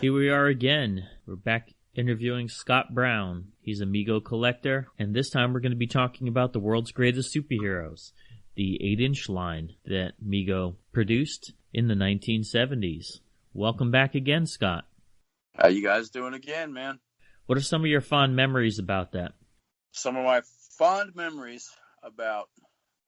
Here we are again. We're back interviewing Scott Brown. He's a Mego collector, and this time we're going to be talking about the world's greatest superheroes, the 8-inch line that Mego produced in the 1970s. Welcome back again, Scott. How you guys doing again, man? What are some of your fond memories about that? Some of my fond memories about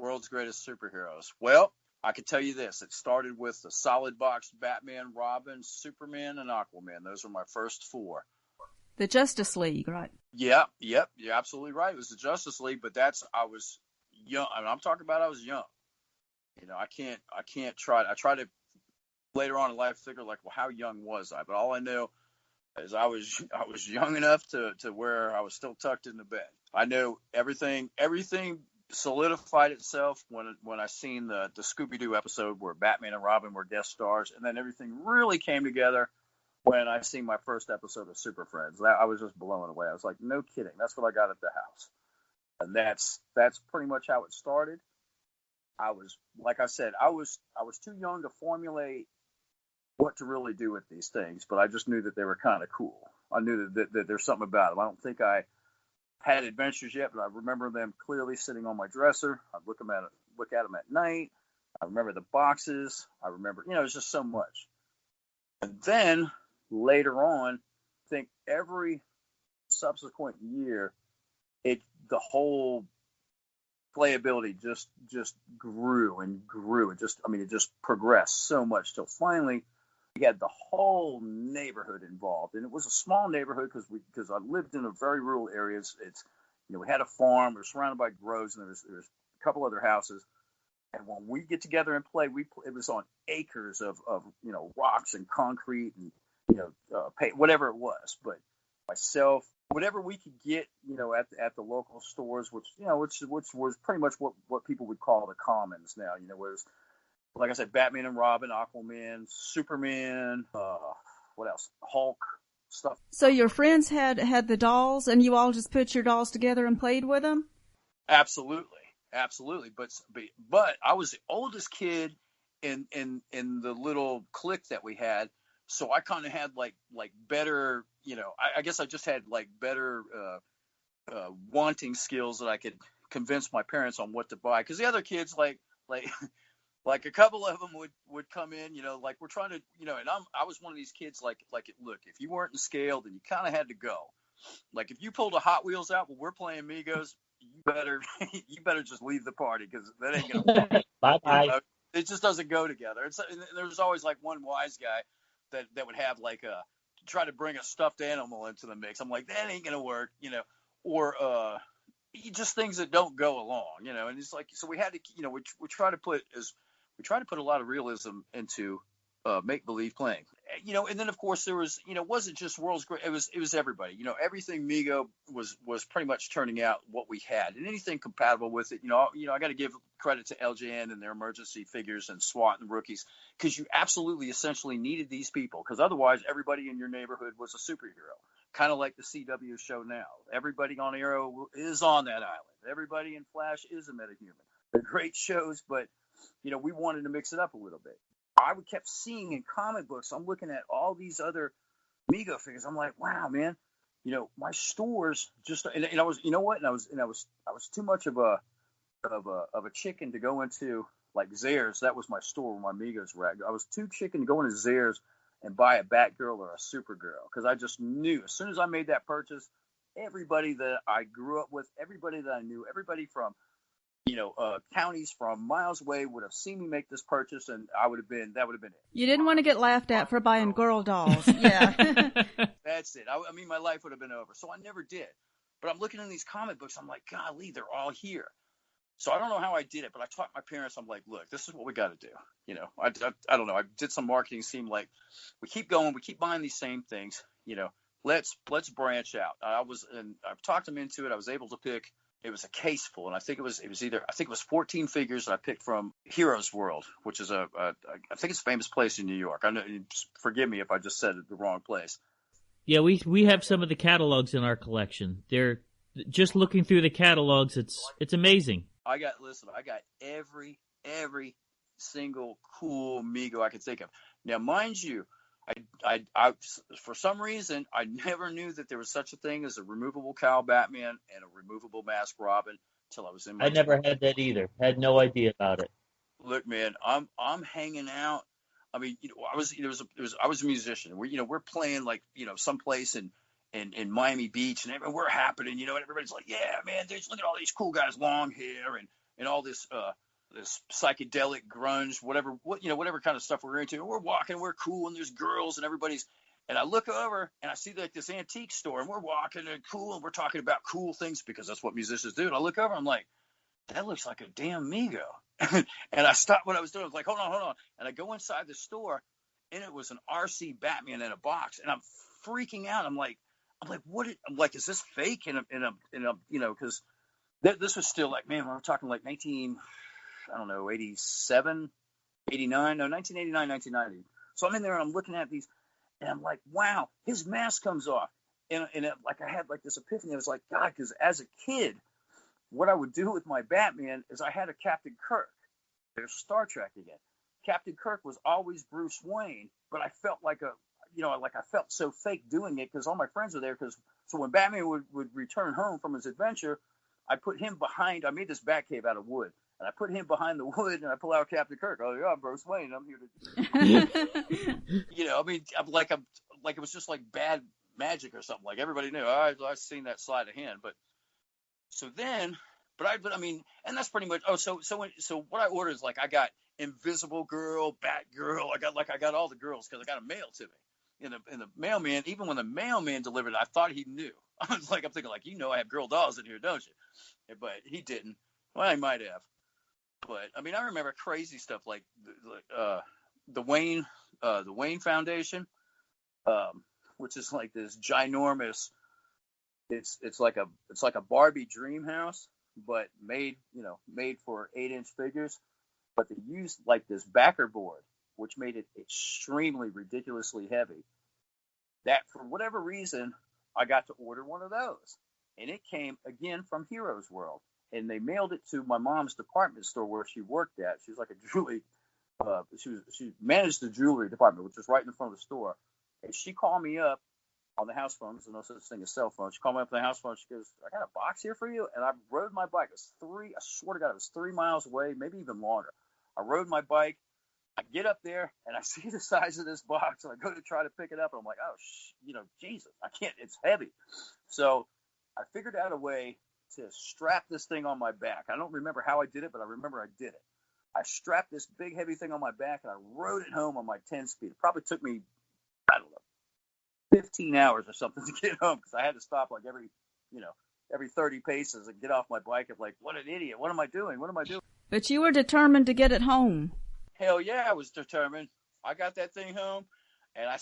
world's greatest superheroes. Well, I can tell you this. It started with the solid box Batman, Robin, Superman, and Aquaman. Those were my first four. The Justice League, right? Yep, you're absolutely right. It was the Justice League, but I was young. I mean, I'm talking about I was young. You know, I try to later on in life figure like, well, how young was I? But all I know is I was young enough to where I was still tucked into bed. I know everything solidified itself when I seen the Scooby-Doo episode where Batman and Robin were guest stars, and then everything really came together when I seen my first episode of Super Friends. I was just blown away. I was like, no kidding, that's what I got at the house. And that's pretty much how it started. I was, like I said, I was too young to formulate what to really do with these things, but I just knew that they were kind of cool. I knew that there's something about them. I don't think I had adventures yet, but I remember them clearly sitting on my dresser. I'd look at them at night. I remember the boxes. I remember, it was just so much. And then later on, I think every subsequent year, the whole playability just grew and grew. It just progressed so much till finally we had the whole neighborhood involved, and it was a small neighborhood because I lived in a very rural areas. It's we had a farm. We were surrounded by groves, and there was a couple other houses. And when we get together and play, it was on acres of rocks and concrete and whatever it was. But myself, whatever we could get, at the local stores, which was pretty much what people would call the commons now. Was, like I said, Batman and Robin, Aquaman, Superman, what else? Hulk, stuff. So your friends had the dolls, and you all just put your dolls together and played with them? Absolutely. But I was the oldest kid in the little clique that we had, so I kind of had like better, I guess I just had like better wanting skills that I could convince my parents on what to buy. Because the other kids like a couple of them would come in, like we're trying to, and I was one of these kids look, if you weren't in scale, then you kind of had to go. Like if you pulled a Hot Wheels out when we're playing Megos, you better just leave the party because that ain't gonna Bye-bye. It just doesn't go together. There's always like one wise guy that would have like try to bring a stuffed animal into the mix. I'm like, that ain't gonna work, or just things that don't go along, and it's like, so we had to, we try to put a lot of realism into make-believe playing, and then of course there was, it wasn't just world's great, it was everybody, everything Mego was pretty much turning out what we had, and anything compatible with it, I got to give credit to LJN and their emergency figures and SWAT and rookies, because you absolutely essentially needed these people, because otherwise everybody in your neighborhood was a superhero, kind of like the CW show now. Everybody on Arrow is on that island. Everybody in Flash is a metahuman. They're great shows, but we wanted to mix it up a little bit. I kept seeing in comic books, I'm looking at all these other Mego figures. I'm like, wow, man, my stores just, and I was, I was too much of a chicken to go into like Zayre's. That was my store where my Megos were at. I was too chicken to go into Zayre's and buy a Batgirl or a Supergirl, because I just knew as soon as I made that purchase, everybody that I grew up with, everybody that I knew, everybody from counties from miles away would have seen me make this purchase, and that would have been it. You didn't want to get laughed at for buying girl dolls. Yeah. That's it. I mean, my life would have been over. So I never did. But I'm looking in these comic books. I'm like, golly, they're all here. So I don't know how I did it, but I taught my parents. I'm like, look, this is what we got to do. I don't know. I did some marketing. Seemed like we keep going. We keep buying these same things. Let's branch out. I've talked them into it. I was able to pick. It was a case full, and I think it was 14 figures that I picked from Heroes World, which is I think it's a famous place in New York. I know, forgive me if I just said it the wrong place. Yeah, we have some of the catalogs in our collection. They're just looking through the catalogs. It's amazing. I got every single cool Mego I could think of. Now, mind you, I for some reason, I never knew that there was such a thing as a removable cowl Batman and a removable mask Robin till I was in my I never 20s. had that either. Had no idea about it. Look, man, I'm hanging out. I mean, I was a musician. We're playing like, someplace in Miami Beach, and we're happening, and everybody's like, yeah, man, look at all these cool guys, long hair and all this psychedelic grunge, whatever kind of stuff we're into. And we're walking, we're cool, and there's girls and everybody's. And I look over and I see like this antique store, and we're walking and cool, and we're talking about cool things because that's what musicians do. And I look over, I'm like, that looks like a damn Mego. And I stopped what I was doing. I was like, hold on. And I go inside the store, and it was an RC Batman in a box. And I'm freaking out. I'm like, is this fake? And because this was still like, man, we're talking like 87, 89, no, 1989, 1990. So I'm in there and I'm looking at these, and I'm like, wow, his mask comes off. And I had like this epiphany. I was like, God, because as a kid, what I would do with my Batman is I had a Captain Kirk. There's Star Trek again. Captain Kirk was always Bruce Wayne, but I felt like I felt so fake doing it because all my friends were there. So when Batman would return home from his adventure, I put him behind. I made this Batcave out of wood, and I put him behind the wood, and I pull out Captain Kirk. Oh yeah, I'm Bruce Wayne. I'm here to, I'm like it was just like bad magic or something. Like everybody knew. I've seen that sleight of hand, but. So then, and that's pretty much. Oh, so what I ordered is like I got Invisible Girl, Batgirl. I got all the girls because I got a mail to me. And the mailman, even when the mailman delivered it, I thought he knew. I'm thinking like, I have girl dolls in here, don't you? But he didn't. Well, he might have. But I remember crazy stuff like the Wayne Foundation, which is like this ginormous. It's like a Barbie dream house, but made for 8-inch figures. But they used like this backer board, which made it extremely ridiculously heavy. That for whatever reason, I got to order one of those, and it came again from Heroes World, and they mailed it to my mom's department store where she worked at. She was like a jewelry. She managed the jewelry department, which was right in front of the store, and she called me up. On the house phone, there's no such thing as cell phone. She called me up on the house phone. She goes, I got a box here for you. And I rode my bike. I swear to God, it was 3 miles away, maybe even longer. I rode my bike. I get up there, and I see the size of this box. And I go to try to pick it up. And I'm like, oh, Jesus, I can't. It's heavy. So I figured out a way to strap this thing on my back. I don't remember how I did it, but I remember I did it. I strapped this big, heavy thing on my back, and I rode it home on my 10-speed. It probably took me, I don't know, 15 hours or something to get home because I had to stop like every 30 paces and get off my bike. I'm like, what an idiot. What am I doing? But you were determined to get it home. Hell yeah, I was determined. I got that thing home, and I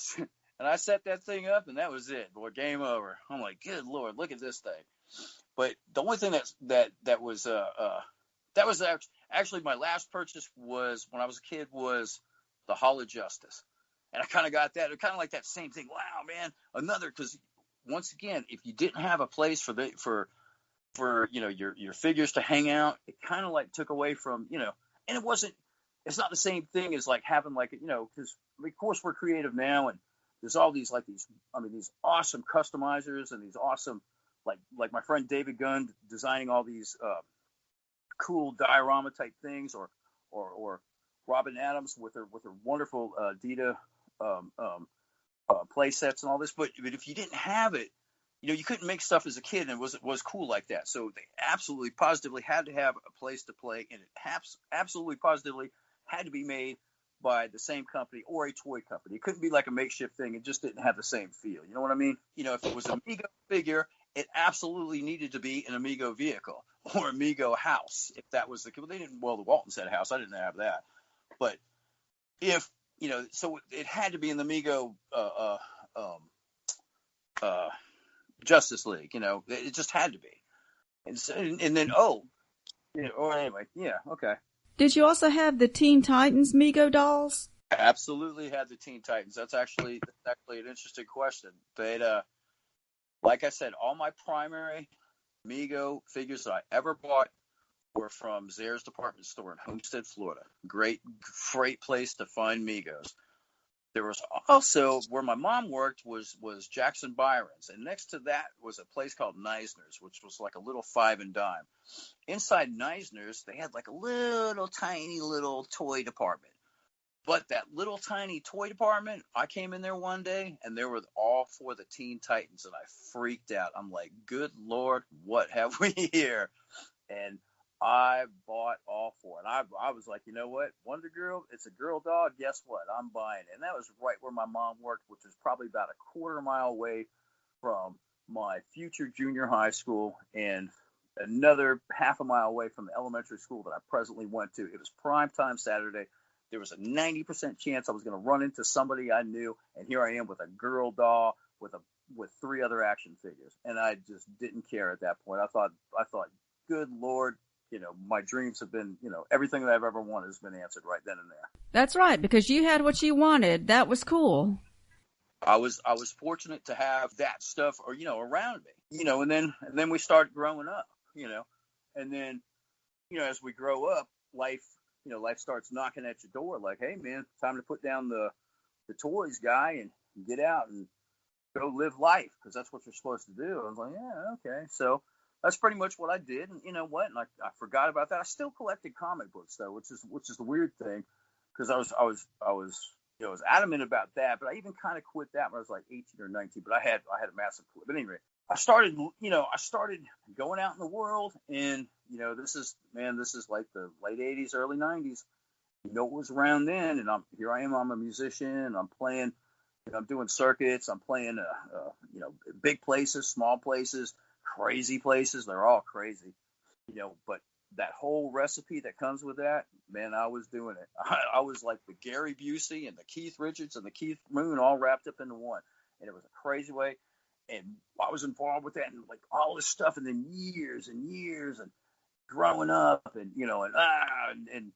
set that thing up, and that was it. Boy, game over. I'm like, good Lord, look at this thing. But the only thing that was actually my last purchase was when I was a kid was the Hall of Justice. And I kind of got that. Kind of like that same thing. Wow, man, another. Because once again, if you didn't have a place for your figures to hang out, it kind of like took away from and it wasn't. It's not the same thing as like having like because of course we're creative now, and there's all these these awesome customizers and these awesome like my friend David Gunn designing all these cool diorama type things, or Robin Adams with her wonderful Dita play sets and all this, but if you didn't have it, you couldn't make stuff as a kid, and it was cool like that. So they absolutely positively had to have a place to play, and it absolutely positively had to be made by the same company or a toy company. It couldn't be like a makeshift thing. It just didn't have the same feel. You know what I mean? If it was an Mego figure, it absolutely needed to be an Amigo vehicle or Amigo house. If that was the Waltons had a house. I didn't have that, but if so it had to be in the Mego Justice League. It just had to be. And then anyway, yeah, okay. Did you also have the Teen Titans Mego dolls? Absolutely had the Teen Titans. That's actually an interesting question. But like I said, all my primary Mego figures that I ever bought were from Zayre's department store in Homestead, Florida. Great place to find Megos. There was also where my mom worked was Jackson Byron's, and next to that was a place called Neisner's, which was like a little 5 and dime. Inside Neisner's, they had like a little tiny little toy department. But that little tiny toy department, I came in there one day, and there were all 4 of the Teen Titans, and I freaked out. I'm like, good Lord, what have we here? And I bought all 4. And I was like, you know what? Wonder Girl, it's a girl doll. Guess what? I'm buying it. And that was right where my mom worked, which was probably about a quarter mile away from my future junior high school and another half a mile away from the elementary school that I presently went to. It was prime time Saturday. There was a 90% chance I was going to run into somebody I knew. And here I am with a girl doll with 3 other action figures. And I just didn't care at that point. I thought, good Lord, my dreams have been, everything that I've ever wanted has been answered right then and there. That's right, because you had what you wanted. That was cool. I was fortunate to have that stuff, around me, and then we started growing up, and then, as we grow up, life starts knocking at your door like, hey man, time to put down the toys, guy, and get out and go live life, because that's what you're supposed to do. I was like, yeah, okay. So that's pretty much what I did. And you know what? And I forgot about that. I still collected comic books though, which is the weird thing, because I was adamant about that. But I even kind of quit that when I was like 18 or 19. But I had a massive quit. But anyway, I started going out in the world, and this is like the late 80s, early 90s. It was around then, and I'm a musician, and I'm playing. I'm doing circuits. I'm playing, big places, small places, crazy places. They're all crazy, but that whole recipe that comes with that, man, I was doing it. I was like the Gary Busey and the Keith Richards and the Keith Moon all wrapped up into one. And it was a crazy way. And I was involved with that and like all this stuff. And then years and years and growing up and, and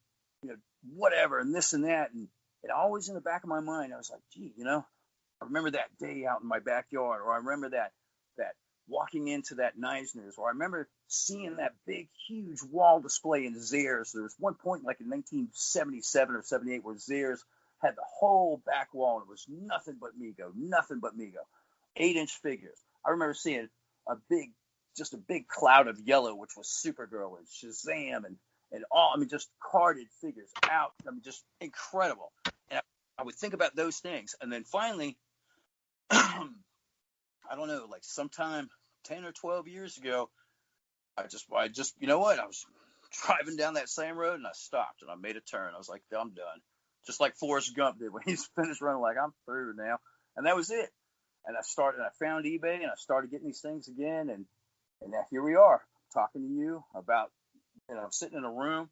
whatever and this and that. And it always in the back of my mind, I was like, gee, I remember that day out in my backyard, or I remember that walking into that Neisner's, or I remember seeing that big, huge wall display in Zehrs. There was one point, like in 1977 or 78, where Zehrs had the whole back wall, and it was nothing but Mego, 8-inch figures. I remember seeing a big cloud of yellow, which was Supergirl and Shazam and all, just carded figures out. Just incredible. And I would think about those things, and then finally, I don't know, like sometime 10 or 12 years ago, I just, I was driving down that same road and I stopped and I made a turn. I was like, I'm done. Just like Forrest Gump did when he's finished running, like, I'm through now. And that was it. And I found eBay and I started getting these things again. And now here we are talking to you about, I'm sitting in a room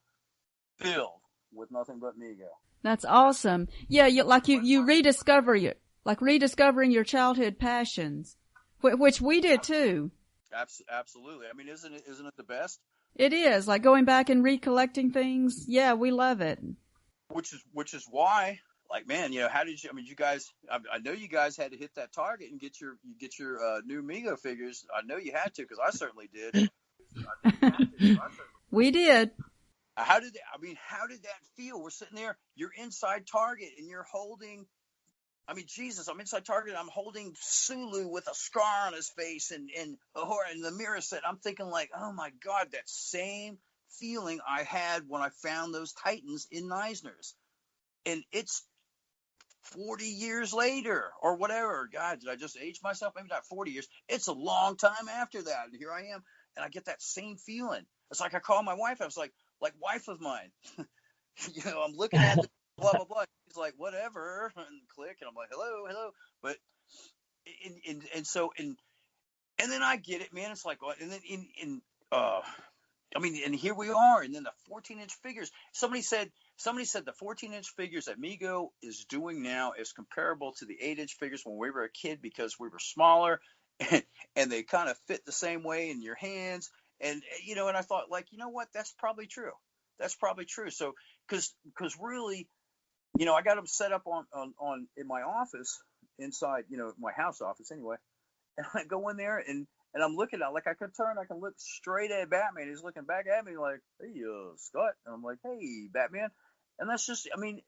filled with nothing but Mego. That's awesome. Yeah. You rediscovering your childhood passions, which we did too. Absolutely. Isn't it the best? It is, like going back and recollecting things. Yeah, we love it. Which is why, like, man, how did you? You guys. I know you guys had to hit that target and get your new Mego figures. I know you had to, because I certainly did. We did. How did that feel? We're sitting there. You're inside Target and you're holding. Jesus, I'm inside Target. I'm holding Sulu with a scar on his face and the mirror set. I'm thinking like, oh my God, that same feeling I had when I found those Titans in Neisner's. And it's 40 years later or whatever. God, did I just age myself? Maybe not 40 years. It's a long time after that. And here I am. And I get that same feeling. It's like I call my wife. I was like wife of mine. I'm looking at the blah, blah, blah. He's like, whatever, and click, and I'm like, hello. But, and then I get it, man. It's like, and then and here we are. And then the 14-inch figures, somebody said the 14-inch figures that Mego is doing now is comparable to the 8-inch figures when we were a kid, because we were smaller and they kind of fit the same way in your hands. And, and I thought, like, you know what? That's probably true. So, cause really, I got them set up on in my office inside, my house office anyway. And I go in there and I'm looking at, like, I can look straight at Batman. He's looking back at me like, hey, Scott. And I'm like, hey, Batman. And that's just, and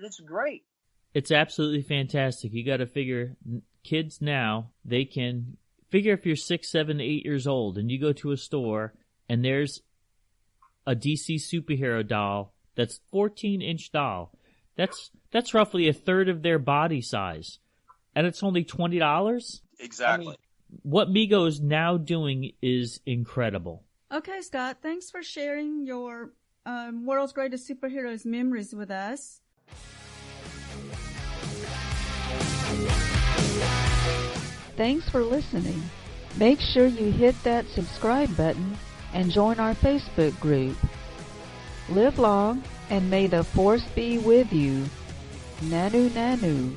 it's great. It's absolutely fantastic. You got to figure kids now, they can figure if you're 6, 7, 8 years old and you go to a store and there's a DC superhero doll that's 14-inch doll. That's roughly a third of their body size. And it's only $20? Exactly. I mean, what Mego is now doing is incredible. Okay, Scott, thanks for sharing your World's Greatest Superheroes memories with us. Thanks for listening. Make sure you hit that subscribe button and join our Facebook group. Live long and may the force be with you. Nanu Nanu.